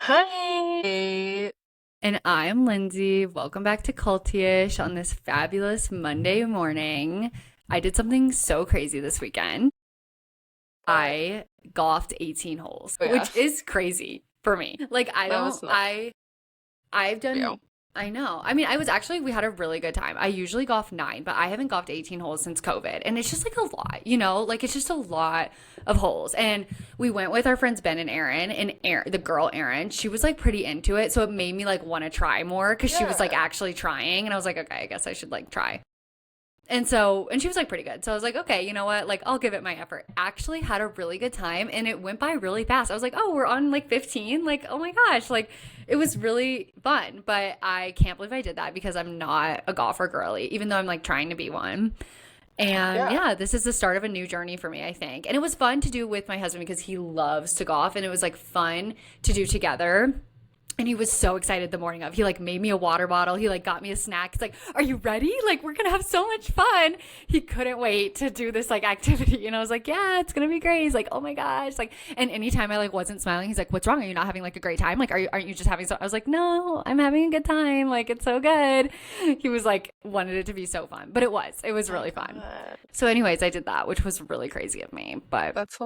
Hi. And I'm Lyndsey. Welcome back to Cultish on this fabulous Monday morning. I did something so crazy this weekend. What? I golfed 18 holes, Oh yeah, which is crazy for me. Like I no, don't it's not I've done you. I know. I mean, we had a really good time. I usually golf 9, but I haven't golfed 18 holes since COVID. And it's just like a lot, Like it's just a lot of holes. And we went with our friends Ben and Aaron, and the girl Aaron, she was like pretty into it, so it made me like want to try more cuz she was like Yeah. actually trying, and I was like, "Okay, I guess I should like try." And she was like pretty good. So I was like, okay, you know what? Like, I'll give it my effort. Actually had a really good time, and it went by really fast. I was like, oh, we're on like 15. Like, oh my gosh. Like, it was really fun. But I can't believe I did that because I'm not a golfer girly, even though I'm like trying to be one. And Yeah. yeah, this is the start of a new journey for me, I think. And it was fun to do with my husband because he loves to golf, and it was like fun to do together. And he was so excited the morning of. He like made me a water bottle. He like got me a snack. He's like, "Are you ready? Like we're going to have so much fun." He couldn't wait to do this like activity. And I was like, "Yeah, it's going to be great." He's like, "Oh my gosh." Like, and anytime I like wasn't smiling, he's like, "What's wrong? Are you not having like a great time? Like aren't you just having so?" I was like, "No, I'm having a good time. Like it's so good." He was like wanted it to be so fun. But it was. It was Oh my really fun. God. So anyways, I did that, which was really crazy of me, but That's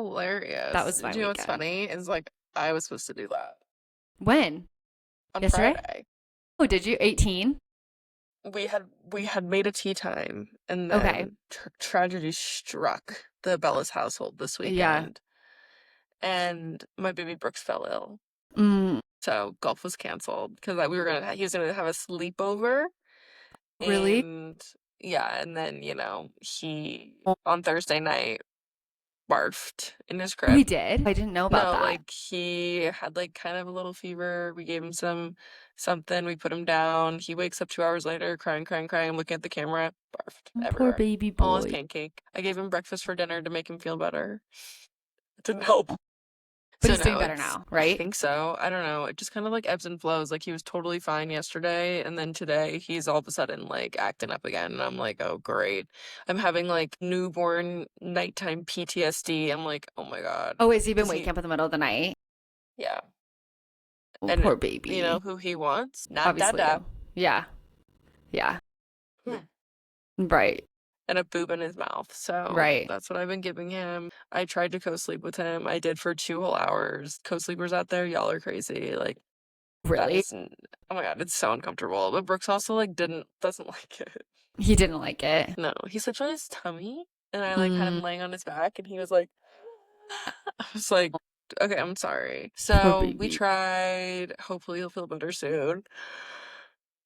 that hilarious. was my Do you know what's weekend. funny? Is like I was supposed to do that When? on Yesterday? Friday. Oh, did you? 18? We had made a tea time, and Okay. then tragedy struck the Bellis household this Yeah. weekend, and my baby Brooks fell ill. Mm, So golf was canceled because he was gonna have a sleepover. really? And yeah, and then, he on Thursday night barfed in his Oh, he crib. did? I didn't know about No, that. like he had like kind of a little fever. We gave him something, we put him down. He wakes up 2 hours later, crying, crying, crying. I'm looking at the camera, barfed Oh, poor everywhere. baby All his boy. pancake. I gave him breakfast for dinner to make him feel better. It didn't help. But So he's doing no, better it's now, I right? think so. I don't know. It just kind of like ebbs and flows. Like he was totally fine yesterday, and then today he's all of a sudden like acting up again. And I'm like, oh great. I'm having like newborn nighttime PTSD. I'm like, oh my God. Oh, has he been Because waking he up in the middle of the night? yeah. Oh, And poor you know baby. who he wants? Not Obviously dada. you. Yeah. Yeah. Hmm. Right. And a boob in his mouth. So Right. that's what I've been giving him. I tried to co-sleep with him. I did for 2 whole hours. Co-sleepers out there, y'all are crazy. Like that Really? is, oh my God, it's so uncomfortable. But Brooks also like doesn't like it. He didn't like it. No, he slept on his tummy, and I like had Mm, him laying on his back, and he was like, I was like, okay, I'm sorry. poor So we baby. tried. Hopefully, he'll feel better soon.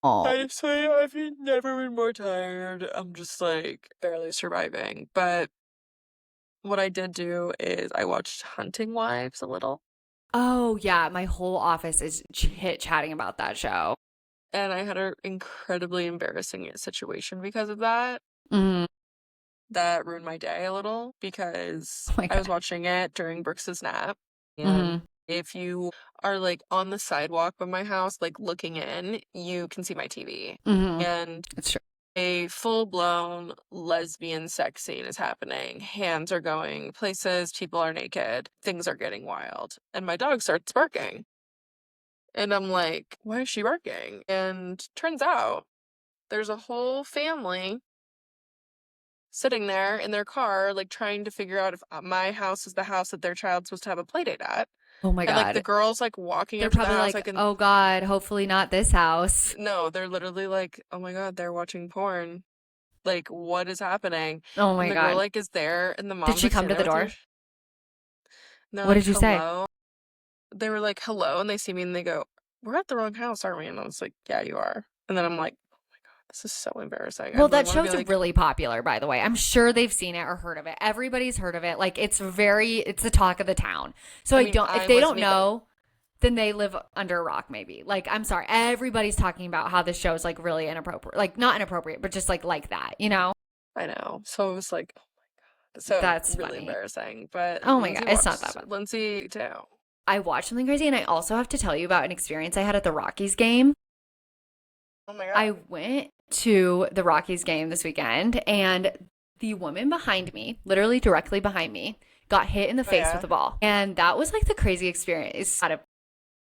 Oh, I say I've never been more tired. I'm just like barely surviving. But what I did do is I watched Hunting Wives a little, oh yeah. My whole office is chit chatting about that show. and I had an incredibly embarrassing situation because of that. Mm, That ruined my day a little because oh my I was God. watching it during Brooks's nap. And Mm-hmm. if you are like on the sidewalk by my house, like looking in, you can see my TV. Mm-hmm. And It's true. a full-blown lesbian sex scene is happening. Hands are going places, people are naked, things are getting wild. And my dog starts barking. And I'm like, why is she barking? And turns out there's a whole family sitting there in their car, like trying to figure out if my house is the house that their child's supposed to have a play date at. Oh my And like the God. girls like walking They're up to the probably house, like, like, and oh God, hopefully not this house. no, they're literally like, oh my God, they're watching porn. Like, what is happening? Oh And my the girl God. like is there, and the Did mom's she like come standing to there the with her. door? And they're What like, did you say? hello. They were like, hello, and they see me and they go, we're at the wrong house, aren't we? And I was like, yeah, you are. And then I'm like, this is so embarrassing. I Well, really that want to be show's like, really popular, by the way. I'm sure they've seen it or heard of it. Everybody's heard of it. Like it's the talk of the town. So I I mean, don't, if I they don't wasn't even, know, then they live under a rock, maybe. Like, I'm sorry. Everybody's talking about how this show is like really inappropriate. Like, not inappropriate, but just like that? I know. So it was like, so That's really funny. embarrassing. But Oh my God. It's not that bad. Lyndsey too. I watched something crazy, and I also have to tell you about an experience I had at the Rockies game. Oh my I God. went to the Rockies game this weekend, and the woman behind me, literally directly behind me, got hit in the Oh face with yeah. a ball. And that was like the crazy experience.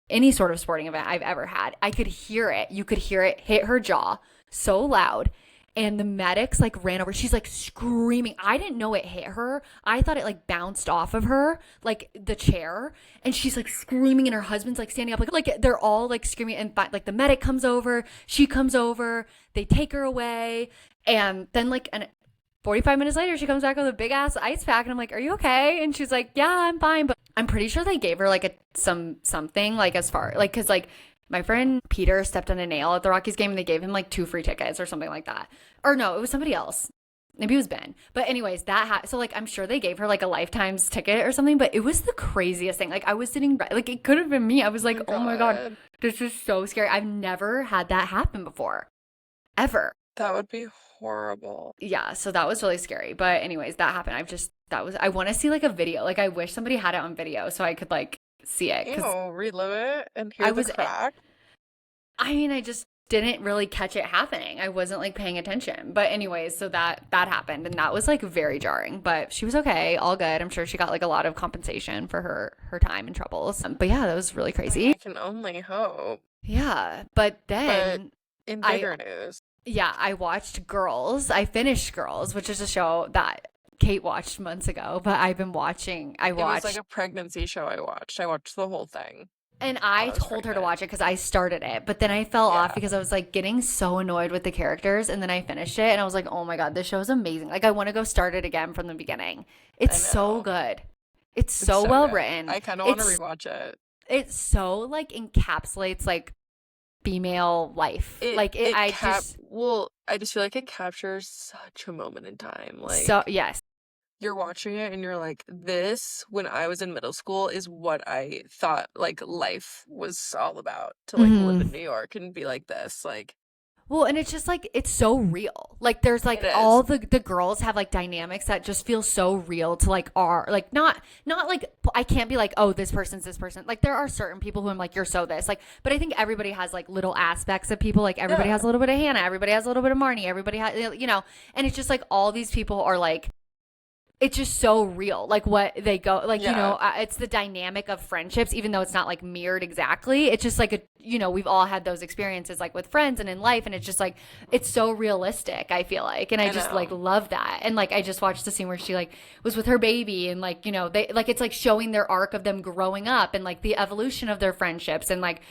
any sort of sporting event I've ever had. I could hear it. You could hear it hit her jaw so loud. And the medics like ran over. She's like screaming. I didn't know it hit her. I thought it like bounced off of her, like the chair. And she's like screaming, and her husband's like standing up, like they're all like screaming. And like the medic comes over, she comes over, they take her away, and then like 45 minutes later, she comes back with a big ass ice pack, and I'm like, "Are you okay?" And she's like, "Yeah, I'm fine." But I'm pretty sure they gave her like something like as far like because like my friend Peter stepped on a nail at the Rockies game, and they gave him like 2 free tickets or something like that. Or no, it was somebody else. Maybe it was Ben. But anyways, so like I'm sure they gave her like a lifetime's ticket or something. But it was the craziest thing. Like I was sitting like it could have been me. I was like, oh my god, this is so scary. I've never had that happen before, ever. That would be horrible. Yeah, so that was really scary. But anyways, that happened. I want to see like a video. Like I wish somebody had it on video so I could like see it. Relive it and I hear the was, crack. I mean, I just didn't really catch it happening. I wasn't like paying attention. But anyways, so that happened, and that was like very jarring. But she was okay, all good. I'm sure she got like a lot of compensation for her time and troubles. But yeah, that was really crazy. I can only hope. Yeah, but then in bigger news. Yeah, I watched Girls. I finished Girls, which is a show that Kate watched months ago, but I've been watching. It was like a pregnancy show I watched. I watched the whole thing. And I told her to watch it because I started it, but then I fell off because I was like getting so annoyed with the characters, and then I finished it and I was like, oh my God, this show is amazing. Like I want to go start it again from the beginning. It's so good. It's so well written. I kind of want to rewatch it. It so like encapsulates like female life. I just feel like it captures such a moment in time. Like so yes. You're watching it and you're like, this, when I was in middle school, is what I thought like life was all about. To like live in New York and be like this. Like well, and it's just like it's so real. Like there's like all the girls have like dynamics that just feel so real to like our like not like I can't be like, oh, this person's this person. Like there are certain people who I'm like, you're so this. Like, but I think everybody has like little aspects of people. Like everybody has a little bit of Hannah, everybody has a little bit of Marnie, everybody has and it's just like all these people are like it's just so real, like what they go, like, it's the dynamic of friendships, even though it's not like mirrored exactly. It's just like, we've all had those experiences like with friends and in life. And it's just like, it's so realistic, I feel like. And I just like love that. And like, I just watched the scene where she like was with her baby and like, they like, it's like showing their arc of them growing up and like the evolution of their friendships and like,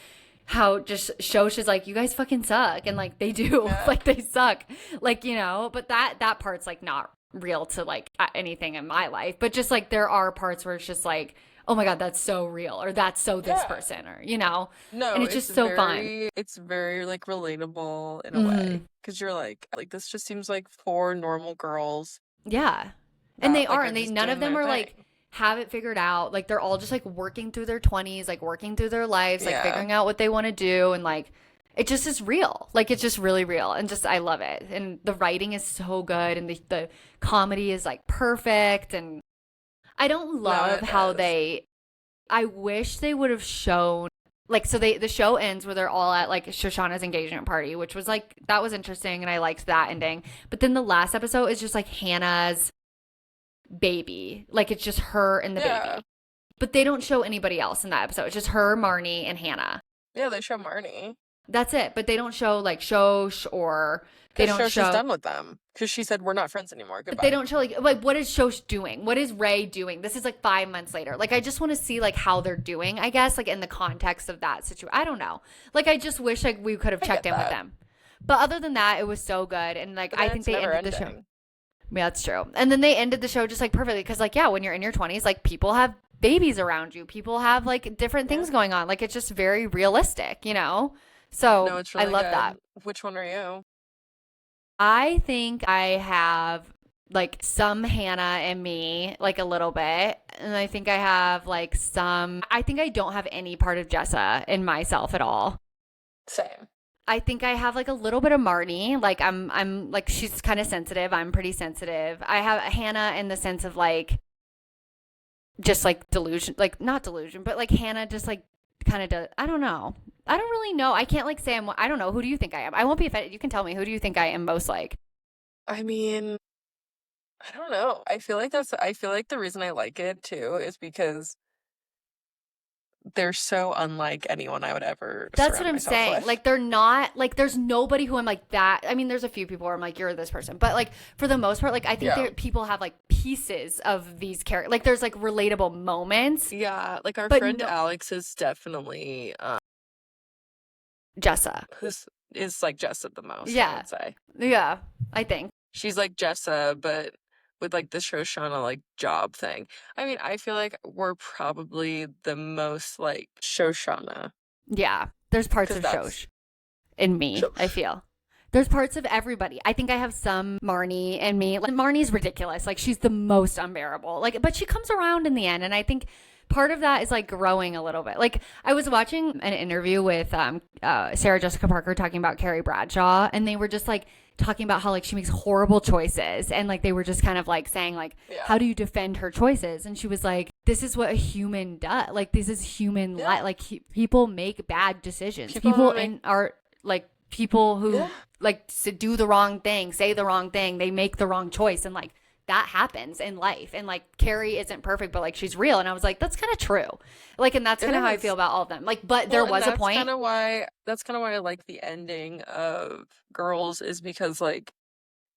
how just she's like, you guys fucking suck. And like, they do, like they suck. Like, but that part's like not real to like anything in my life, but just like there are parts where it's just like, oh my God, that's so real, or that's so this person, or no, and it's just so fun. It's very like relatable in a way, because you're like this just seems like 4 normal girls. Yeah, and they are, and they none of them are like have it figured out. Like they're all just like working through their 20s, like working through their lives, like figuring out what they want to do, and like it just is real. Like it's just really real, and just I love it. And the writing is so good, and the comedy is like perfect. And I don't love how I wish they would have shown like so the show ends where they're all at like Shoshana's engagement party, which was like that was interesting, and I liked that ending. But then the last episode is just like Hannah's baby, like it's just her and the baby. But they don't show anybody else in that episode. It's just her, Marnie, and Hannah. Yeah, they show Marnie. That's it. But they don't show like Shosh, or they don't show. She's done with them because she said we're not friends anymore. Goodbye. But they don't show like what is Shosh doing? What is Ray doing? This is like 5 months later. Like I just want to see like how they're doing, I guess, like in the context of that situation. I don't know. Like I just wish like we could have checked in with them. But other than that, it was so good, and like I think they ended the show. Yeah, that's true. And then they ended the show just like perfectly because like when you're in your 20s, like people have babies around you, people have like different things going on. Like it's just very realistic, So no, it's really I love good. that. Which one are you? I think I have like some Hannah in me, like a little bit. And I think I have like I think I don't have any part of Jessa in myself at all. Same. I think I have like a little bit of Marnie. Like I'm like, she's kind of sensitive. I'm pretty sensitive. I have Hannah in the sense of like, just like delusion, like not delusion, but like Hannah just like kind of does. I don't know. I don't really know. I can't like say I don't know. Who do you think I am? I won't be offended. You can tell me. Who do you think I am most like? I mean, I don't know. I feel like the reason I like it too is because they're so unlike anyone I would ever That's what surround I'm myself saying. with. Like, they're not, like, there's nobody who I'm like that. I mean, there's a few people where I'm like, you're this person. But, like, for the most part, like, I think Yeah. people have, like, pieces of these characters. Like, there's, like, relatable moments. Yeah, like our But friend no, Alex is definitely Jessa. who's is like Jessa the most, I Yeah. would say. Yeah, I think. She's like Jessa, but with like the Shoshana like job thing. I mean, I feel like we're probably the most like Shoshana Yeah. There's parts because of that's Shosh in me, I Shosh. feel. There's parts of everybody. I think I have some Marnie in me. Like, Marnie's ridiculous. Like, she's the most unbearable. Like, but she comes around in the end. And I think part of that is like growing a little bit. Like, I was watching an interview with Sarah Jessica Parker talking about Carrie Bradshaw, and they were just like talking about how like she makes horrible choices, and like they were just kind of like saying like, Yeah. how do you defend her choices? And she was like, this is what a human does. Like, this is human Yeah. like people make bad decisions. People People make- in art, like people who Yeah. like to do the wrong thing, say the wrong thing, they make the wrong choice, and like that happens in life. And like Carrie isn't perfect, but like she's real. And I was like, that's kind of true. Like, and that's kind of how I is. feel about all of them. Like, but there Well, and was a point. That's kind of why I like the ending of Girls is because like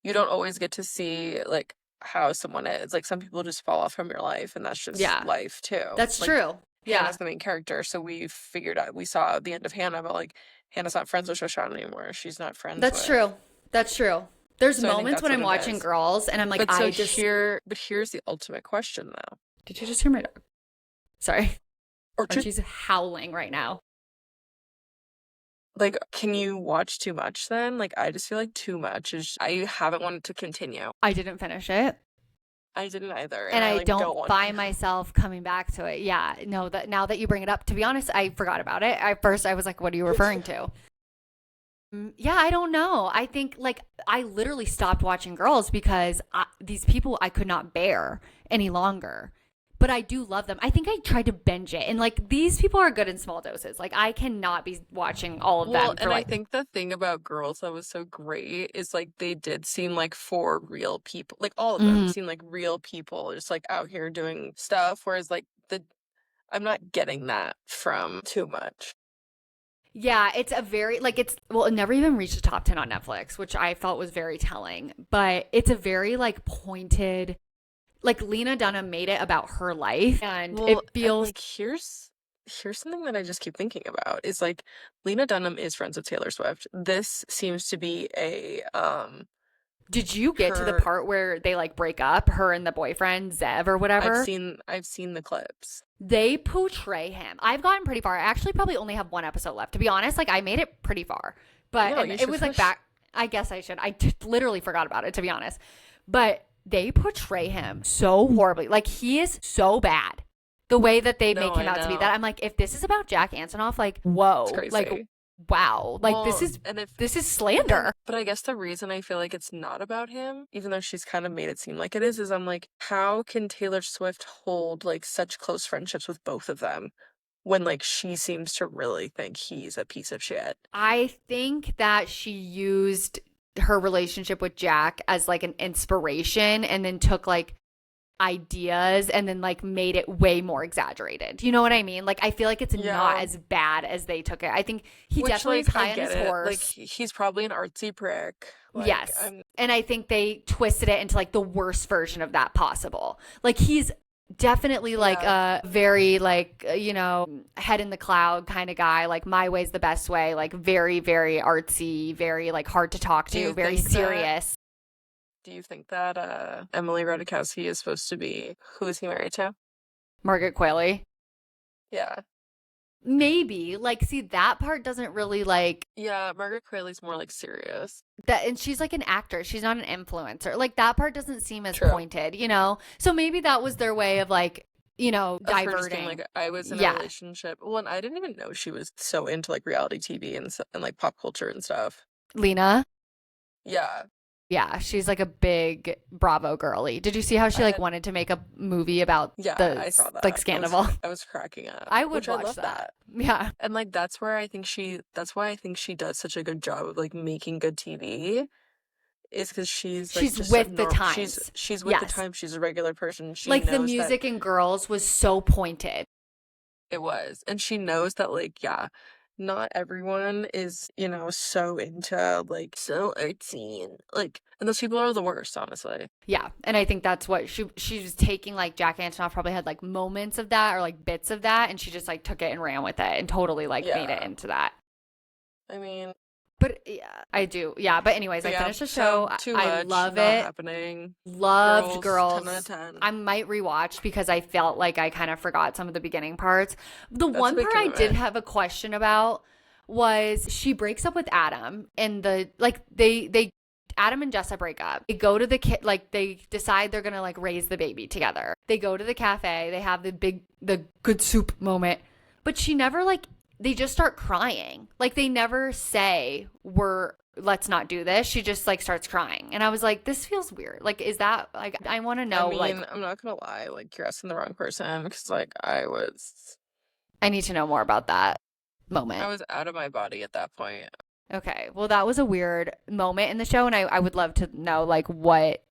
you don't always get to see like how someone is. Like some people just fall off from your life, and that's just Yeah. life too. That's Like, true. Yeah. Hannah's the main character, so we saw the end of Hannah, but like Hannah's not friends with Shoshana anymore. She's not friends That's with. true. That's true. There's So I think moments that's when I'm what it watching is. Girls and I'm like, But so I just. here's the ultimate question though. Did you just hear my dog? Sorry. Or Oh, she's howling right now. like, can you watch too much then? Like, I just feel like too much is. I haven't wanted to continue. I didn't finish it. I didn't either, And I like, don't want find to. myself coming back to it. Yeah. No, that now that you bring it up, to be honest, I forgot about it. At first, I was like, what are you referring to? Yeah, I don't know. I think like I literally stopped watching Girls because these people I could not bear any longer. But I do love them. I think I tried to binge it. And like these people are good in small doses. Like I cannot be watching all of them. And I think the thing about Girls that was so great is like they did seem like for real people. Like all of them seem like real people just like out here doing stuff. Whereas like I'm not getting that from too much. Yeah, it's a very, like, well, it never even reached the top 10 on Netflix, which I felt was very telling. But it's a very, like, pointed, like, Lena Dunham made it about her life. And it feels. Like, here's something that I just keep thinking about is, like, Lena Dunham is friends with Taylor Swift. This seems to be a, Did you get to the part where they, like, break up, her and the boyfriend, Zev or whatever? I've seen the clips. They portray him. I've gotten pretty far. I actually probably only have one episode left. To be honest, like I made it pretty far. But No, it was like back. I guess I should. I literally forgot about it, to be honest. But they portray him so horribly. Like he is so bad. The way that they make him out to be that. I'm like, if this is about Jack Antonoff, like, whoa. It's crazy. Like, wow. Like this is slander. But I guess the reason I feel like it's not about him, even though she's kind of made it seem like it is I'm like, how can Taylor Swift hold like such close friendships with both of them when like she seems to really think he's a piece of shit? I think that she used her relationship with Jack as like an inspiration and then took like ideas and then like made it way more exaggerated. You know what I mean? Like I feel like it's not as bad as they took it. I think he definitely is high on his horse. Like he's probably an artsy prick. Like, yes. And I think they twisted it into like the worst version of that possible. Like he's definitely like a very like head in the cloud kind of guy, like my way's the best way, like very very artsy, very like hard to talk to, very serious. Do you think that Emily Ratajkowski is supposed to be, who is he married to? Margaret Qualley? Yeah. Maybe. Like, see, that part doesn't really like. Yeah, Margaret Qualley's more like serious. And she's like an actor. She's not an influencer. Like, that part doesn't seem as pointed, So maybe that was their way of like, diverting. Like, I was in a relationship. Well, and I didn't even know she was so into like reality TV and like pop culture and stuff. Lena? Yeah. Yeah, she's like a big Bravo girly. Did you see how she like wanted to make a movie about I saw that. Like scandal? I was cracking up. I would watch that. Yeah. And like that's why I think she does such a good job of like making good TV. Is because she's with the times. She's with the times. She's a regular person. She like knows the music in Girls was so pointed. It was. And she knows that, like, yeah, not everyone is, so into, like, so artsy and, like, and those people are the worst, honestly. Yeah, and I think that's what she was taking. Like Jack Antonoff probably had like moments of that or like bits of that, and she just like took it and ran with it and totally like made it Yeah. into that. I mean, But yeah, I do. Yeah, but anyways, but I yeah, finished the so show. too I much, love not it. happening. Loved Girls, 10 out of Girls. 10. I might rewatch because I felt like I kind of forgot some of the beginning parts. The That's a one big part I did commitment. have a question about was she breaks up with Adam and they Adam and Jessa break up. They go to the kid, like they decide they're gonna like raise the baby together. They go to the cafe. They have the good soup moment, but she never like. They just start crying. Like they never say let's not do this. She just like starts crying, and I was like, this feels weird. Like, is that like I want to I know? Like, mean, I'm not gonna lie, like, you're asking the wrong person because, like, I need to know more about that I moment. was out of my body at that point. Okay, well, that was a weird moment in the show, and I would love to know like what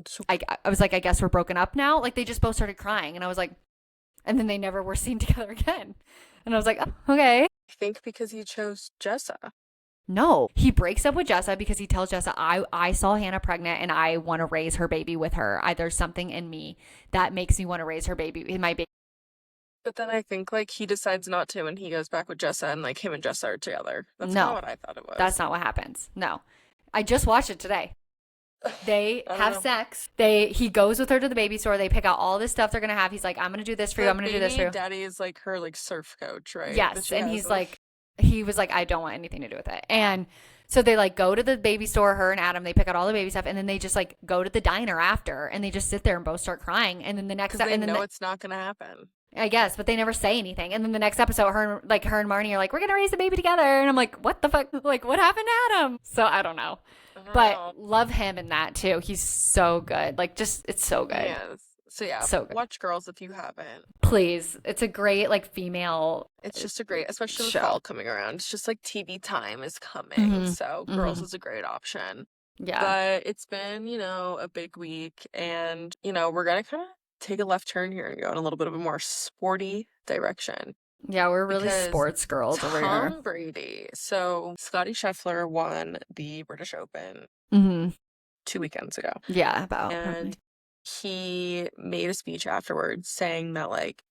So I was like. I guess we're broken up now. Like they just both started crying, and I was like, and then they never were seen together again. And I was like, oh, okay. I think because he chose Jessa. No, he breaks up with Jessa because he tells Jessa, I saw Hannah pregnant and I want to raise her baby with her. There's something in me that makes me want to raise her baby, my baby. But then I think, like, he decides not to and he goes back with Jessa and, like, him and Jessa are together. That's kind of No, what I thought it that's was. not what happens. No, I just watched it today. They I don't have know. sex. He goes with her to the baby store. They pick out all this stuff they're gonna have. He's like, I'm gonna do this for you. The I'm gonna do this for baby you. daddy is, like, her, like, surf coach, right? That Yes, she and has. he was like, I don't want anything to do with it. And so they like go to the baby store, her and Adam. They pick out all the baby stuff, and then they just like go to the diner after, and they just sit there and both start crying. And then the next, Because they and then know it's not gonna happen. I guess, but they never say anything. And then the next episode, her and Marnie are like, we're gonna raise the baby together, and I'm like, what the fuck? Like, what happened to Adam? So I don't know, I don't but know. love him in that too. He's so good. Like, just it's so good, Yes. So, yeah, so good. watch Girls if you haven't. Please, it's a great like female It's just a great, especially with show. fall coming around. It's just like TV time is coming. Hmm. So, Girls Hmm. is a great option. Yeah, But it's been, a big week, and, we're gonna kind of take a left turn here and go in a little bit of a more sporty direction yeah, we're really because sports girls over here. Tom Brady. So Scotty Scheffler won the British Open Hmm. 2 weekends ago, Yeah, about and probably. he made a speech afterwards saying that, like,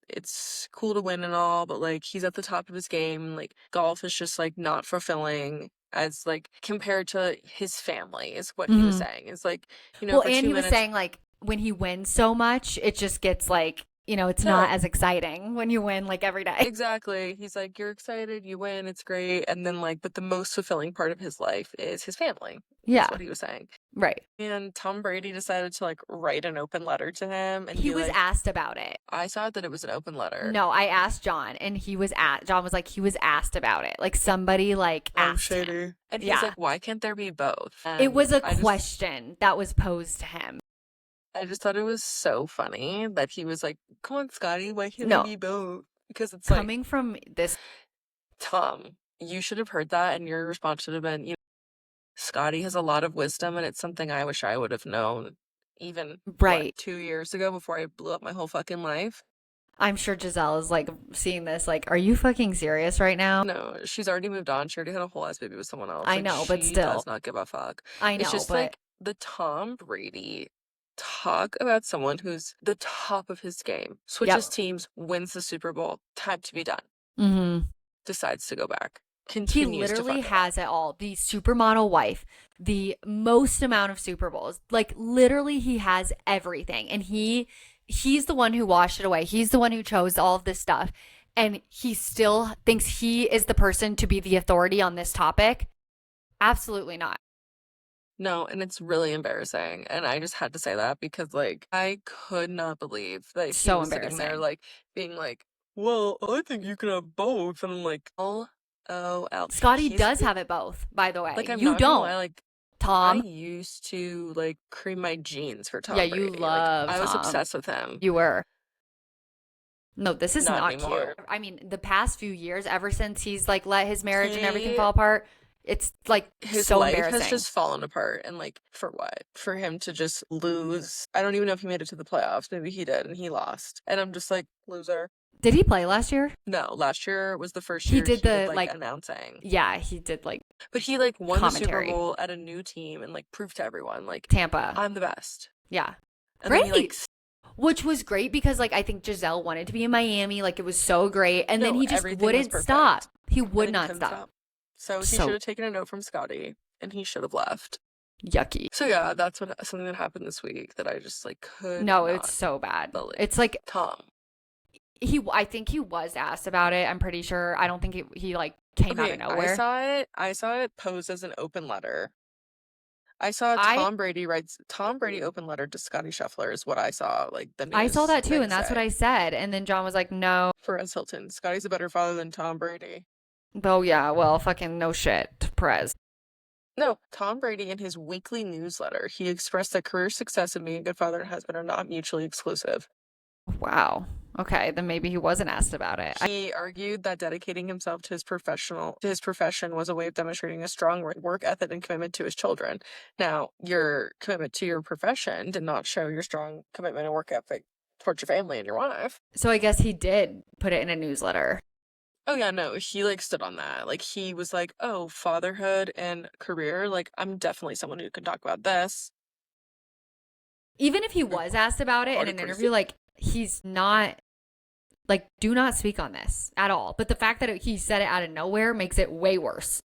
it's cool to win and all, but, like, he's at the top of his game. Like, golf is just, like, not fulfilling as, like, compared to his family, is what he was Hmm. saying. It's like, Well, for and two he was minutes. saying like when he wins so much, it just gets like it's not No, as exciting when you win like every day. exactly. He's like, you're excited, you win, it's great. And then, like, but the most fulfilling part of his life is his family, is Yeah, what he was saying. right. And Tom Brady decided to, like, write an open letter to him and He be was like, asked about it. I saw that it was an open letter. No, I asked John, and John was like he was asked about it. Like somebody like Oh, asked him. shady. And he's Yeah, like, why can't there be both? it was And a I just question that was posed to him. I just thought it was so funny that he was like, come on, Scotty, why can't there No, be both? Because it's like, coming from this, Tom, you should have heard that, and your response should have been, Scotty has a lot of wisdom, and it's something I wish I would have known even, what, right? 2 years ago before I blew up my whole fucking life? I'm sure Giselle is like seeing this. Like, are you fucking serious right now? No, she's already moved on. She already had a whole ass baby with someone else. I Like, know, but she still, does not give a fuck. I It's know, just but like the Tom Brady talk about someone who's the top of his game, switches yep. teams, wins the Super Bowl, time to be done, Mm-hmm. decides to go back, He continues to literally fuck it up. has it all. The supermodel wife, the most amount of Super Bowls. Like literally he has everything. And he's the one who washed it away. He's the one who chose all of this stuff. And he still thinks he is the person to be the authority on this topic. Absolutely not. No, and it's really embarrassing. And I just had to say that because, like, I could not believe that he So was sitting there, embarrassing. like, being like, well, I think you can have both. And I'm like, Scotty he's does have it both, by the like, way. I'm You not gonna don't, lie, like, I Tom. used to, like, cream my jeans for Yeah, Tom you Brady. Like, love I was Tom. obsessed with him. You were. No, this is Not not cute. anymore. I mean, the past few years, ever since he's like let his marriage and everything He fall apart, it's like his so life has embarrassing. just fallen apart, and, like, for what? For him to just lose. I don't even know if he made it to the playoffs. Maybe he did and he lost. And I'm just like, loser. Did he play last year? No, last year was the first He year did he did the like like, announcing. yeah, he did like But he like won the Super commentary. Bowl at a new team and like proved to everyone like Tampa. I'm the best. Yeah. And then he like Great. Which was great because like I think Giselle wanted to be in Miami. Like it was so great. And then no, he just everything was wouldn't stop. perfect. He And would then he not couldn't stop. stop. So he should So have taken a note from Scotty and he should have left. yucky. So yeah, that's something that happened this week that I just like could No, it's not so bad. believe. It's like Tom. I think he was asked about it. I'm pretty sure. I don't think he like came out of nowhere. I saw it posed as an open letter. I saw I Tom Brady open letter to Scotty Scheffler is what I saw, like the I saw news that too, thing and that's what say. I said. And then John was like, "No." Perez Hilton. Scotty's a better father than Tom Brady. Oh yeah, well, fucking no shit, Perez. No, Tom Brady in his weekly newsletter, he expressed that career success and being a good father and husband are not mutually exclusive. Wow. Okay, then maybe he wasn't asked about it. He argued that dedicating himself to his profession was a way of demonstrating a strong work ethic and commitment to his children. Now, your commitment to your profession did not show your strong commitment and work ethic towards your family and your wife. So I guess he did put it in a newsletter. Oh yeah, no, he like stood on that. Like he was like, "Oh, fatherhood and career, like I'm definitely someone who can talk about this." Even if he was asked about it in Already an pretty interview, like he's not like do not speak on this at all. But the fact that he said it out of nowhere makes it way worse.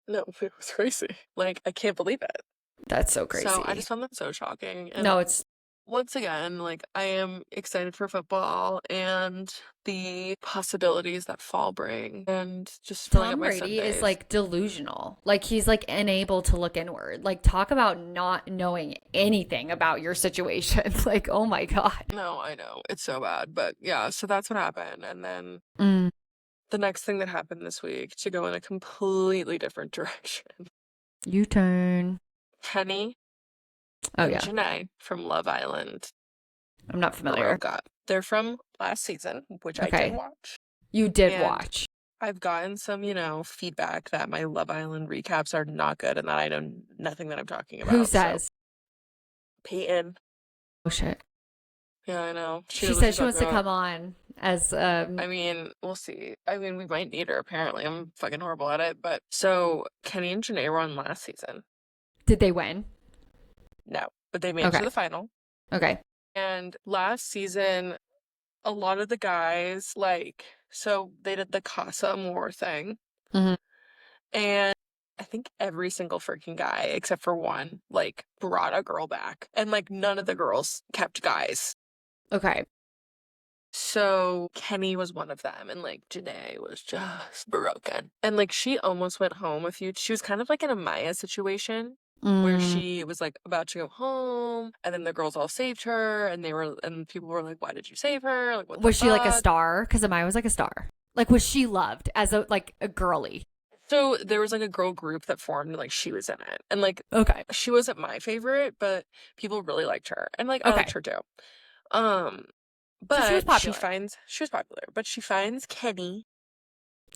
No, it was crazy. Like I can't believe it. That's so crazy. So I just found that so shocking. And No, it's once again, like I am excited for football and the possibilities that fall bring and just filling up Tom my Brady is Sundays. like delusional. Like he's like unable to look inward. Like talk about not knowing anything about your situation. Like, oh my God. No, I know. It's so bad. But yeah, so that's what happened. And then Mm. the next thing that happened this week to go in a completely different direction. U-turn. Kenny Oh and yeah. Janae from Love Island I'm not familiar. broke up. They're from last season, which I Okay. did watch. You did And watch. I've gotten some, feedback that my Love Island recaps are not good and that I know nothing that I'm talking about. Who So, says? Peyton. Oh shit. Yeah, I know. She said she wants to come on as I mean, we'll see. I mean, we might need her apparently. I'm fucking horrible at it. But so Kenny and Janae were on last season. did they win? No, but they made it to Okay. the final. Okay. And last season, a lot of the guys, so they did the Casa Amor thing. Mhm. And I think every single freaking guy, except for one, brought a girl back. And, none of the girls kept guys. Okay. So Kenny was one of them. And, Janae was just broken. And, she almost went home she was kind of like in a Maya situation. Where she was about to go home, and then the girls all saved her, and people were like, "Why did you save her? Like, what Was the she like a fuck?" star? Because Amaya was like a star. Like, was she loved as a girly? So there was a girl group that formed, and she was in it, and Okay. she wasn't my favorite, but people really liked her, and I Okay. liked her too. But So she was popular. she was popular, but she finds Kenny.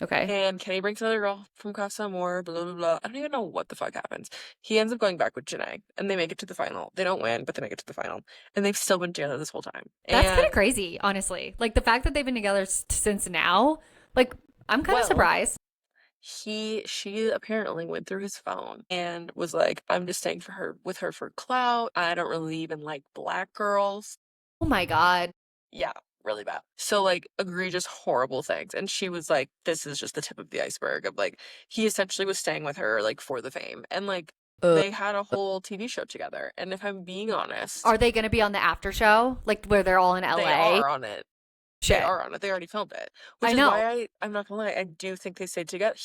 Okay. And Kenny brings another girl from Casa Amor, blah, blah, blah. I don't even know what the fuck happens. He ends up going back with Janae, and they make it to the final. They don't win, but they make it to the final. And they've still been together this whole time. That's kind of crazy, honestly. Like, the fact that they've been together since now, like, I'm kind of surprised. She apparently went through his phone and was like, I'm just staying with her for clout. I don't really even like black girls. Oh my God. Yeah. Really bad. So egregious, horrible things. And she was like, this is just the tip of the iceberg of he essentially was staying with her for the fame. And they had a whole TV show together. And if I'm being honest, Are they going to be on the after show? Like where they're all in LA? they are on it. Shit. They are on it. They already filmed it. Which I is know. why I'm not gonna lie, I do think they stayed together.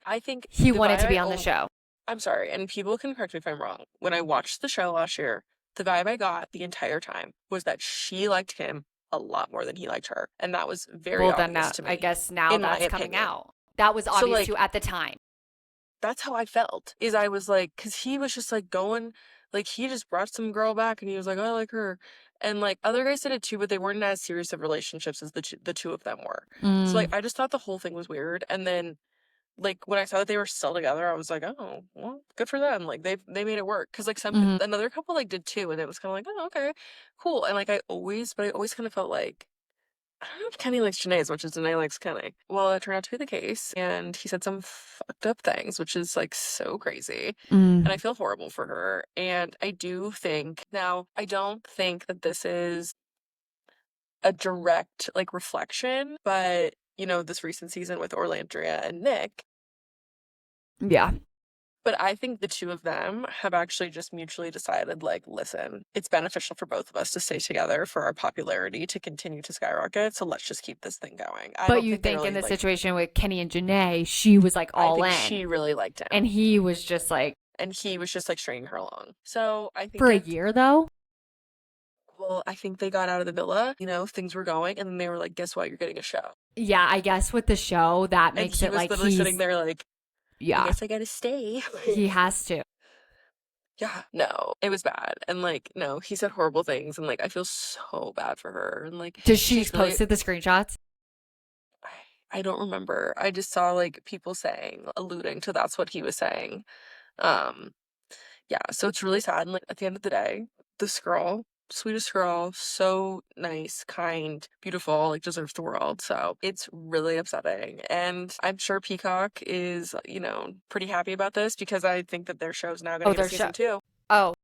I think He the wanted to vibe be on the show. I'm sorry, and people can correct me if I'm wrong. When I watched the show last year, the vibe I got the entire time was that she liked him a lot more than he liked her. And that was very obvious to me. I guess now in my that's coming opinion. out. That was So, obvious too at the time. That's how I felt. Is I was because he was just going, he just brought some girl back and he was like, oh, I like her. And other guys did it too, but they weren't as serious of relationships as the two of them were. So I just thought the whole thing was weird. And then when I saw that they were still together, I was like, oh, well, good for them. They made it work. Cause another couple did too. And it was kind of oh, okay, cool. And I always kind of felt I don't know if Kenny likes Janae as much as Janae likes Kenny. Well, it turned out to be the case, and he said some fucked up things, which is like so crazy. And I feel horrible for her. And I do think, now, I don't think that this is a direct like reflection, but you know, this recent season with Orlandria and Nick, Yeah. but I think the two of them have actually just mutually decided, like, listen, it's beneficial for both of us to stay together for our popularity to continue to skyrocket. So let's just keep this thing going. I But don't you think they think in really the like, situation with Kenny and Janae, she was like I all think in. she really liked him. And he was just like. And he was just like stringing her along. So I think For a year though? well, I think they got out of the villa, you know, things were going, and then they were like, guess what? You're getting a show. Yeah, I guess with the show, that And makes he it was like literally he's. sitting there like, I Yeah. guess I gotta stay. He has to. Yeah, no, it was bad. And like, no, he said horrible things, and like, I feel so bad for her. And like, Does she she's really, posted the screenshots? I don't remember. I just saw like people saying, alluding to that's what he was saying. Um, yeah, so it's really sad. And like, at the end of the day, this girl, sweetest girl, so nice, kind, beautiful, like deserves the world. So it's really upsetting. And I'm sure Peacock is, you know, pretty happy about this because I think that their show's now going to get a season 2. Oh,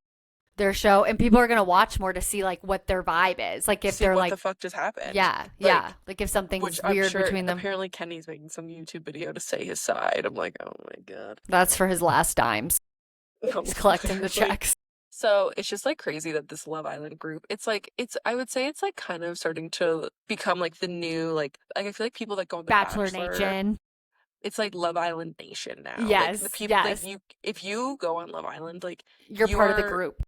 their show. And people are going to watch more to see like what their vibe is. Like if See they're what like. the fuck just happened. Yeah, Like, yeah. Like if something's which I'm weird sure between them. apparently Kenny's making some YouTube video to say his side. I'm like, oh my god. That's for his last dimes. No, He's collecting the like, checks. so it's just like crazy that this Love Island group, it's like, it's, I would say it's like kind of starting to become like the new, like I feel like people that go on the Bachelor Nation. it's like Love Island Nation now. Yes, like the people, yes. like if you go on Love Island, like You're part of the group.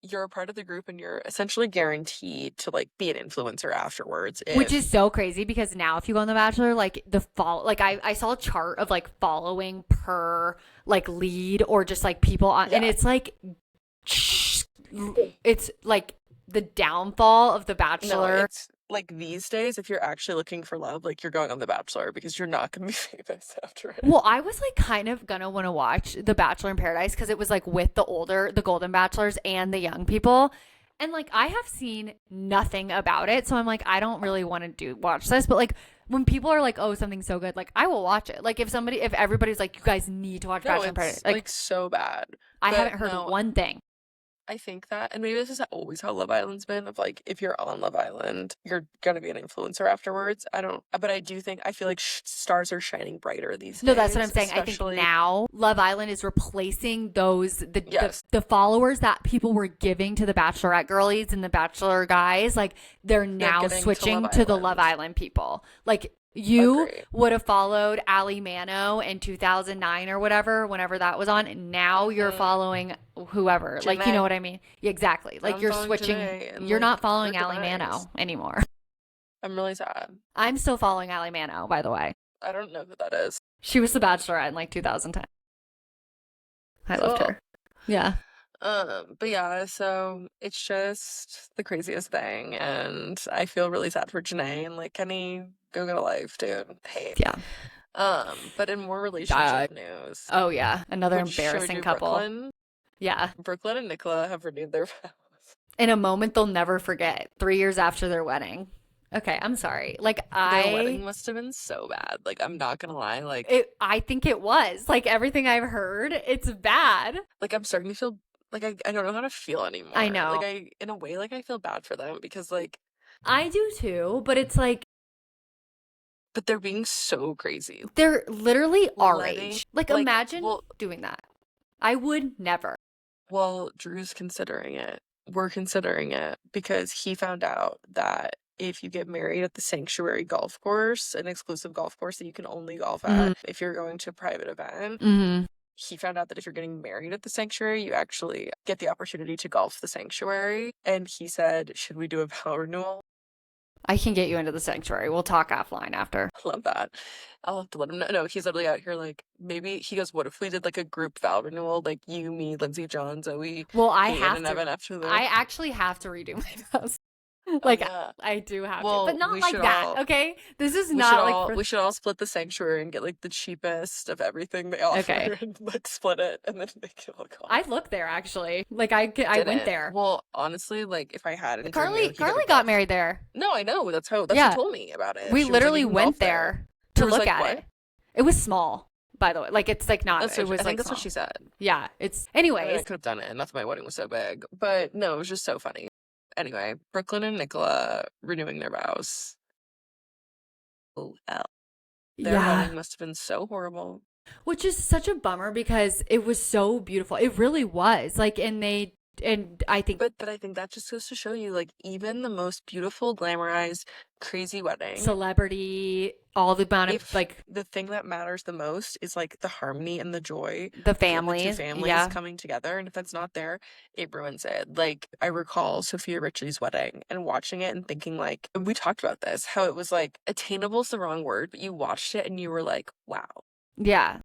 You're a part of the group and you're essentially guaranteed to like be an influencer afterwards. Which is so crazy because now if you go on The Bachelor, like I saw a chart of like following per like lead or just like people on, and it's like the downfall of The Bachelor. No, it's like these days, if you're actually looking for love, like you're going on The Bachelor because you're not going to be famous after it. Well, I was like kind of gonna want to watch The Bachelor in Paradise because it was like with the Golden Bachelors and the young people. And like I have seen nothing about it. So I'm like, I don't really want to watch this. But like when people are like, oh, something's so good, like I will watch it. Like if everybody's like, you guys need to watch Bachelor in Paradise. Like so bad. I haven't heard one thing. I think that, and maybe this is always how Love Island's been, of like, if you're on Love Island, you're gonna be an influencer afterwards. But I do think, I feel like stars are shining brighter these days. No, that's what I'm saying. I think now Love Island is replacing the followers that people were giving to the Bachelorette girlies and the Bachelor guys. Like they're now switching to the Love Island people. Like you would have followed Ali Mano in 2009 or whatever, whenever that was on. And now you're following whoever. Janae. Like, you know what I mean? Exactly. Like you're switching. You're not following Ali Mano anymore. I'm really sad. I'm still following Ali Mano, by the way. I don't know who that is. She was the Bachelorette in like 2010. I loved her. Yeah. But yeah, so it's just the craziest thing, and I feel really sad for Janae and like Kenny. Go get a life, dude. Hey. Yeah. But in more relationship news. Oh yeah, another embarrassing couple. Brooklyn. Yeah. Brooklyn and Nicola have renewed their vows. In a moment they'll never forget. 3 years after their wedding. Okay, I'm sorry. Like their wedding must have been so bad. Like I'm not gonna lie. Like I think it was. Like everything I've heard, it's bad. Like I'm starting to feel like I don't know how to feel anymore. I know. Like in a way, like I feel bad for them because like I do too, but it's like. But they're being so crazy. They're literally our age. Like imagine doing that. I would never. Well, Drew's considering it. We're considering it because he found out that if you get married at the Sanctuary golf course, an exclusive golf course that you can only golf at if you're going to a private event, he found out that if you're getting married at the Sanctuary, you actually get the opportunity to golf the Sanctuary. And he said, should we do a vow renewal? I can get you into the Sanctuary. We'll talk offline after. I love that. I'll have to let him know. No, he's literally out here like, maybe, he goes, what if we did like a group vow renewal? Like you, me, Lyndsey, John, Zoe. Well, I have to. I actually have to redo my vows. Oh Like, yeah. I do have to, but Well, not we like should that, all okay? This is we should not like all for, we should all split the sanctuary and get like the cheapest of everything they okay. offer and like split it and then make it all I cost. looked there actually. Like I went Didn't. there. Well, honestly, like if I hadn't dreamed me, Carly like you could Carly have got both. married there. No, I know. That's who Yeah. told me about it. We She was like, you literally can golf went there. there to There was look like at what? it. It was small, by the way. Like it's like not, That's it what was I think like that's what small. she said. Yeah, it's I mean, I anyways. could have done it, and that's why my wedding was so big. But no, it was just so funny. Anyway, Brooklyn and Nicola renewing their vows. Oh, hell. Their Yeah. wedding must have been so horrible. Which is such a bummer because it was so beautiful. It really was. Like and I think But I think that just goes to show you, like, even the most beautiful, glamorized, crazy wedding, celebrity, all the amount of if like the thing that matters the most is like the harmony and the joy the of the two families. families Yeah. coming together, and if that's not there, it ruins it. Like I recall Sophia Richie's wedding and watching it and thinking like we talked about this, how it was like attainable is the wrong word, but you watched it and you were like, wow, Yeah.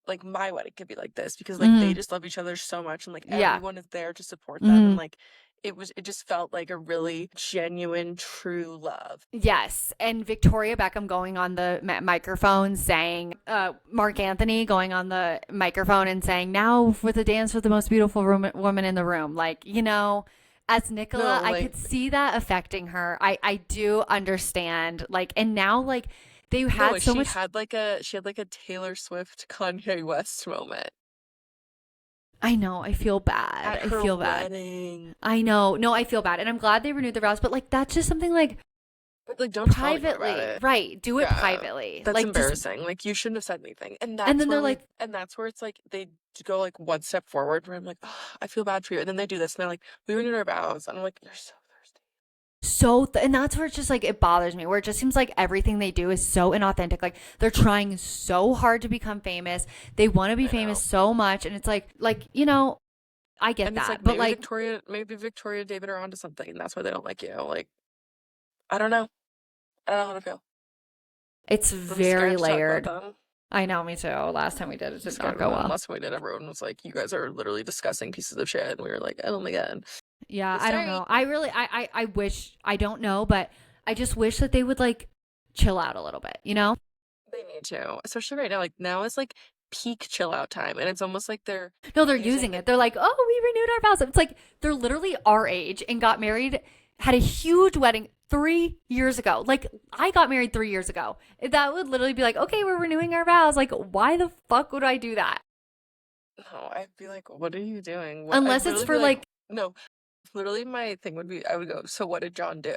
like my wedding could be like this because like they Mhm. just love each other so much and like Yeah. everyone is there to support them and Mhm. like it just felt like a really genuine true love. Yes, and Victoria Beckham going on the microphone saying, Mark Anthony going on the microphone and saying, "Now for the dance with the most beautiful woman in the room." Like, as Nicola, No, I like could see that affecting her. I do understand. Like, and now like they no, had so much. she had like a Taylor Swift Kanye West moment I know. I feel bad. at I her feel bad. wedding. I know. No, I feel bad, and I'm glad they renewed the vows. But like, that's just something like But like don't tell anyone about privately, it. right? Do it Yeah. privately. That's Like, just embarrassing. Like you shouldn't have said anything. And and that's then where they're like, and that's where it's like they go like one step forward where I'm like, oh, I feel bad for you. And then they do this and they're like, we renewed our vows. And I'm like, you're so thirsty. and that's where it's just like it bothers me, where it just seems like everything they do is so inauthentic. Like they're trying so hard to become famous, they want to be I famous know. so much, and it's like I get And it's that, like but like maybe Victoria and David are onto something and that's why they don't like you. Like, I don't know. I don't know how to feel. it's I'm very scared to talk layered. about them. I know, me too. Last time we did it I'm did scared not of go them. well. Last time we did, everyone was like, you guys are literally discussing pieces of shit. And we were like, oh my god. Yeah, I don't Sorry. know. I really I wish, I don't know, but I just wish that they would like chill out a little bit, They need to. Especially right now. Like now is like peak chill out time. And it's almost like they're No, they're using using it. They're like, oh, we renewed our vows. It's like they're literally our age and got married, had a huge wedding 3 years ago. Like, I got married 3 years ago. That would literally be like, okay, we're renewing our vows. Like, why the fuck would I do that? No, I'd be like, what are you doing? Unless it's for like, no, literally my thing would be, I would go, so what did John do?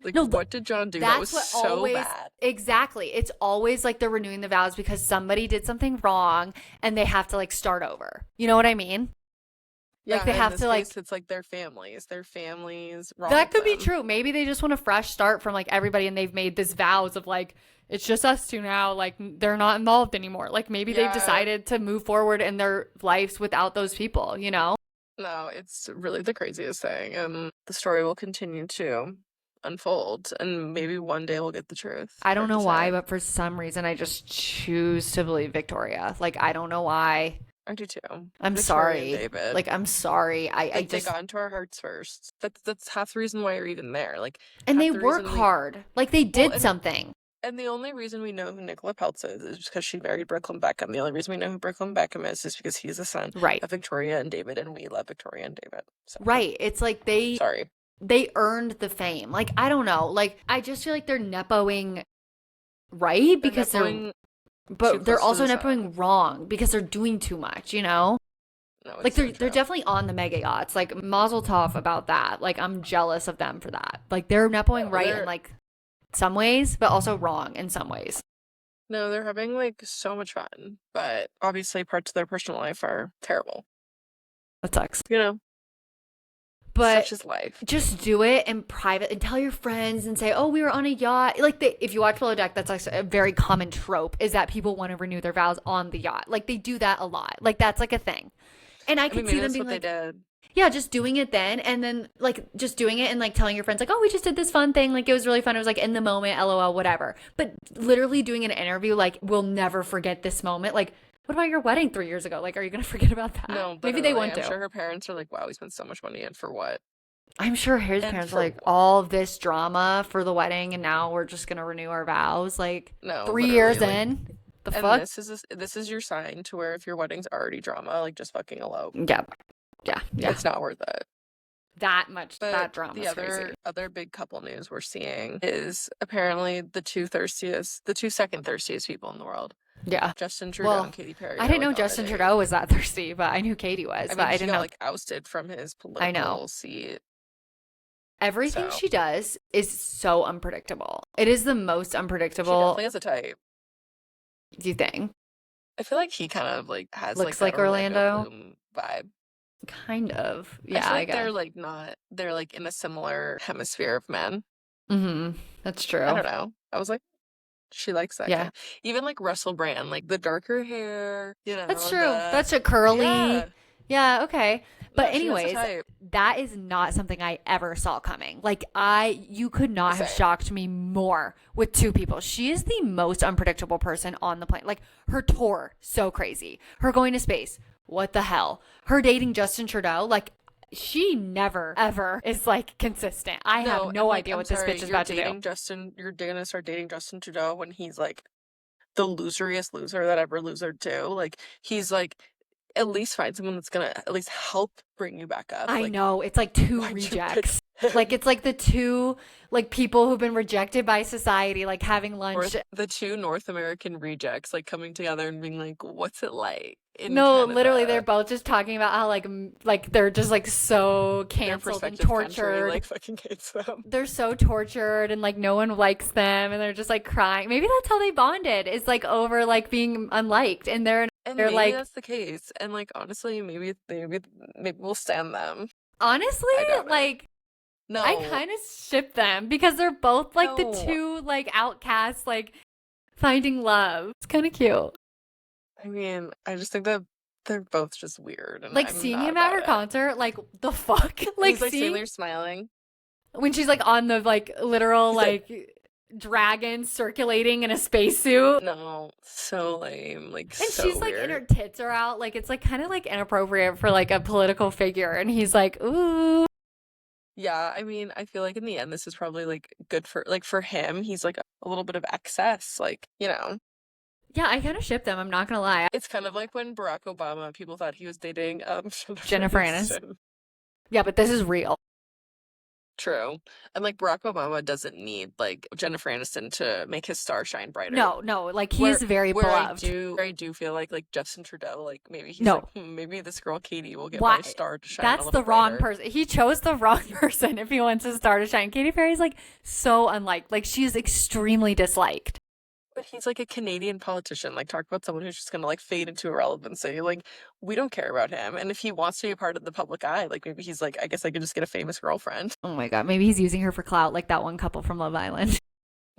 Like, no, what did John do that was what so always, bad? exactly. It's always like they're renewing the vows because somebody did something wrong and they have to like start over. You know what I mean? Yeah, like they in have this to like, case, it's like their families wrong that could be them. true. Maybe they just want a fresh start from like everybody and they've made this vows of like, it's just us two now. Like they're not involved anymore. Like maybe they've decided to move forward in their lives without those people, No, it's really the craziest thing. And the story will continue to unfold. And maybe one day we'll get the truth. I don't Hard to know why, say. but for some reason I just choose to believe Victoria. Like I don't know why. I do too. I'm Victoria and sorry. David. Like I'm sorry. I They just got into our hearts first. That's half the reason why you're even there. Like, and half they the work reason we hard. Like they did and something. and the only reason we know who Nicola Peltz is because she married Brooklyn Beckham. The only reason we know who Brooklyn Beckham is because he's the son Right. of Victoria and David, and we love Victoria and David. So, Right. It's like sorry. they earned the fame. Like I don't know. Like I just feel like they're nepoing right because nepoing but they're close to also the nepoing wrong because they're doing too much, No, Like it's so they're true. definitely on the mega yachts. Like mazel tov about that. Like I'm jealous of them for that. Like they're nepoing No, right in they're like some ways, but also wrong in some ways. no, they're having like so much fun, but obviously parts of their personal life are terrible. That sucks. You know, But such is life. just do it in private and tell your friends and say, oh, we were on a yacht. Like if you watch Below Deck, that's like a very common trope is that people want to renew their vows on the yacht. Like they do that a lot. Like that's like a thing. And I can see maybe them that's being what like, they did. yeah, just doing it then. And then like just doing it and like telling your friends like, oh, we just did this fun thing. Like it was really fun. It was like in the moment, LOL, whatever. But literally doing an interview, like we'll never forget this moment. Like, what about your wedding 3 years ago? Like, are you going to forget about that? No, Maybe they literally, want I'm to. sure her parents are like, wow, we spent so much money in for what? I'm sure his And parents were for like, all this drama for the wedding, and now we're just gonna renew our vows. Like no, 3 years literally, like, in, the and fuck? this is your sign to where if your wedding's already drama, like just fucking elope. Yeah, yeah, yeah. It's not worth it. That much, But that the drama's crazy. other big couple news we're seeing is apparently the two second thirstiest people in the world, Yeah. Justin Trudeau Well, and Katy Perry, I are didn't know like on a Justin date. Trudeau was that thirsty, but I knew Katie was, I but mean, I he didn't got know. like ousted from his I know. political seat. Everything So she does is so unpredictable. It is the most she unpredictable, definitely has a type. do you think? I feel like he kind of like has like Looks that like Orlando Orlando? Bloom vibe. Kind of. I Yeah, feel I like guess. they're like in a similar hemisphere of men. That's I true. don't know. I was like, she likes that Yeah. kind. Even like Russell Brand, like the darker hair, That's true. That's a curly. yeah. Yeah, okay. But No, she has a anyways, type. that is not something I ever saw coming. Like you could not have Same. shocked me more with two people. She is the most unpredictable person on the planet. Like her tour, so crazy. Her going to space, what the hell? Her dating Justin Trudeau, like she never ever is like consistent. I have No, and no like idea I'm what this sorry, bitch is about to do. You're gonna start dating Justin Trudeau when he's like the loseriest loser that ever losered too. Like he's like at least find someone that's gonna at least help bring you back up. I Like know. It's like two why'd you pick rejects. Like him? it's like the two like people who've been rejected by society, like having lunch. The two North American rejects like coming together and being like, "What's it like in No, literally, they're Canada?" both just talking about how like they're just like so Their canceled and prospective country tortured. like fucking hates them. They're so tortured and like no one likes them and they're just like crying. Maybe that's how they bonded. Is like over like being unliked and And they're maybe like that's the case. And like honestly, maybe we'll stand them. honestly I doubt it. like I No, kind of ship them because they're both like the no. two like outcasts like finding love. It's kind of cute. I mean, I just think that they're both just weird, and Like I'm seeing not him at about her it. concert, like the fuck? And Like he's like sitting seeing there smiling. when she's like on the like literal He's like, like dragon circulating in a spacesuit. no, so lame, like And so she's like in her weird. tits are out. Like it's like kind of like inappropriate for like a political figure. And he's like, ooh. Yeah, I mean, I feel like in the end, this is probably like good for him. He's like a little bit of excess, like Yeah, I kind of ship them. I'm not gonna lie. it's kind of like when Barack Obama, people thought he was dating Jennifer Jennifer Aniston. Aniston. Yeah, but this is real. True. And like Barack Obama doesn't need like Jennifer Aniston to make his star shine brighter. No, no, like Where he's very where beloved. I do feel like Justin Trudeau, like maybe he's No. like, maybe this girl Katy will get Why? my star to shine a That's little the wrong brighter. person. He chose the wrong person if he wants his star to shine. Katy Perry's like so unliked. Like she is extremely disliked. But he's like a Canadian politician. Like talk about someone who's just gonna like fade into irrelevancy. Like we don't care about him. And if he wants to be a part of the public eye, like maybe he's like, I guess I could just get a famous girlfriend. Oh my god, maybe he's using her for clout like that one couple from Love Island.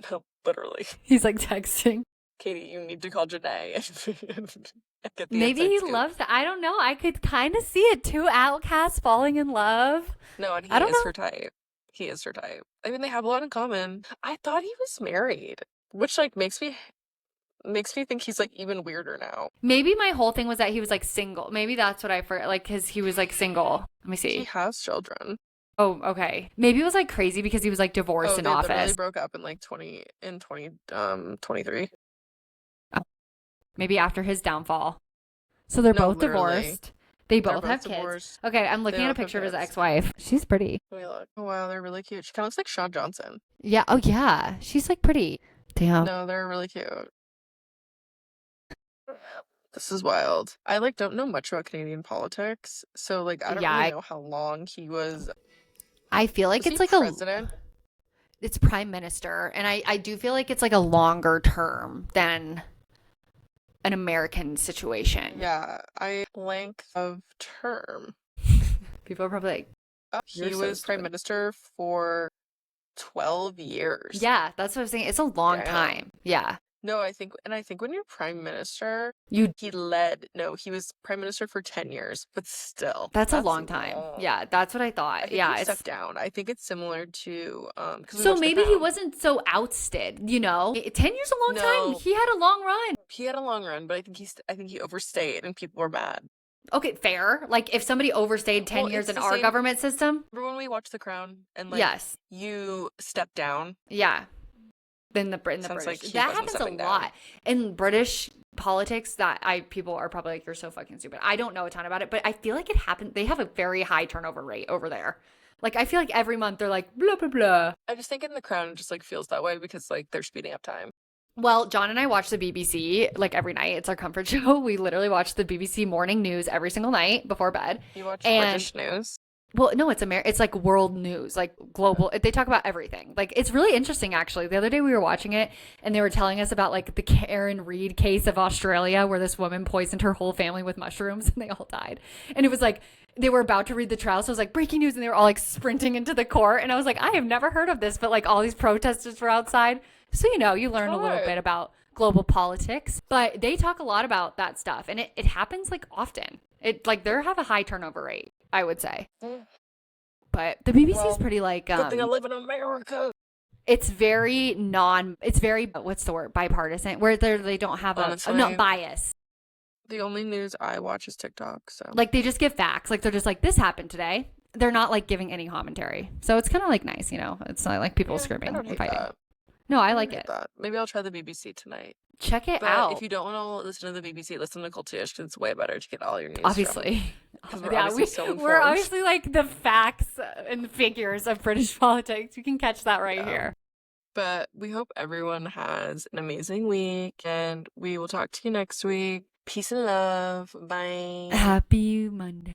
No, literally. He's like texting. Katy, you need to call Janae and get the Maybe inside he scoop. loves it. I don't know. I could kind of see it. Two outcasts falling in love. No, and he I don't is know. her type. He is her type. I mean, they have a lot in common. I thought he was married, which like makes me think he's like even weirder now. Maybe my whole thing was that he was like single. Maybe that's what I forgot. Like, because he was like single. Let me He see. has children. Oh, okay. Maybe it was like crazy because he was like divorced Oh, in they literally office. broke up in like 23. Maybe after his downfall. So they're No, both literally. divorced. They They're both have both kids. divorced. Okay, I'm looking They at a both have picture of his kids. ex-wife. She's pretty. Let me look. Oh wow, they're really cute. She kind of looks like Sean Johnson. Yeah. Oh, yeah. She's like pretty. Damn. No, they're really cute. This is wild. I like don't know much about Canadian politics, so like I don't Yeah, really know how long he was. I feel like Was it's he like president? it's prime minister. And I do feel like it's like a longer term than an American situation. Yeah, I length of term. People are probably like, He You're so was prime stupid. minister for 12 years. yeah, that's what I'm saying. It's a long Damn. time. Yeah. No, I think when you're prime minister, You he was prime minister for 10 years, but still. that's a long time. long. Yeah, that's what I I thought. think Yeah, he it's stepped down. I think it's similar to 'cause we so watched The maybe he Crown. wasn't so ousted, you know? 10 years a long No. time. He had a long run. He had a long run, but I think he overstayed and people were mad. Okay, fair. Like if somebody overstayed 10 Well, years it's in the our same. government system, Remember when we watched The Crown and like yes. you step down? Yeah. In the Sounds British. like he That wasn't happens a stepping down. lot in British politics that I people are probably like, you're so fucking stupid. I don't know a ton about it, but I feel like it happened. They have a very high turnover rate over there. Like I feel like every month they're like blah blah blah. I just think in The Crown it just like feels that way because like they're speeding up time. Well, John and I watch the BBC like every night. It's our comfort show. We literally watch the BBC morning news every single night before bed. You watch And British news? well, no, it's like world news, like global. They talk about everything. Like it's really interesting actually. The other day we were watching it and they were telling us about like the Karen Reid case of Australia where this woman poisoned her whole family with mushrooms and they all died. And it was like they were about to read the trial, so it was like breaking news and they were all like sprinting into the court and I was like, I have never heard of this, but like all these protesters were outside. So you learn a little bit about global politics, but they talk a lot about that stuff and it happens like often. It like they have a high turnover rate, I would say. But the BBC is pretty like Good thing I live in America. it's very what's the word, bipartisan, where they don't have Honestly, a not bias. the only news I watch is TikTok, so Like they just give facts. Like they're just like this happened today. They're not like giving any commentary. So it's kind of like nice, It's not like people yeah, I screaming don't and hate fighting. that. No, I I don't like hate it. that. Maybe I'll try the BBC tonight. Check it But out. if you don't want to listen to the BBC, listen to Cultish because it's way better to get all your news Obviously. because we're Yeah, obviously so informed. we're obviously like the facts and figures of British politics. You can catch that right Yeah. here. But we hope everyone has an amazing week and we will talk to you next week. Peace and love. Bye. Happy Monday.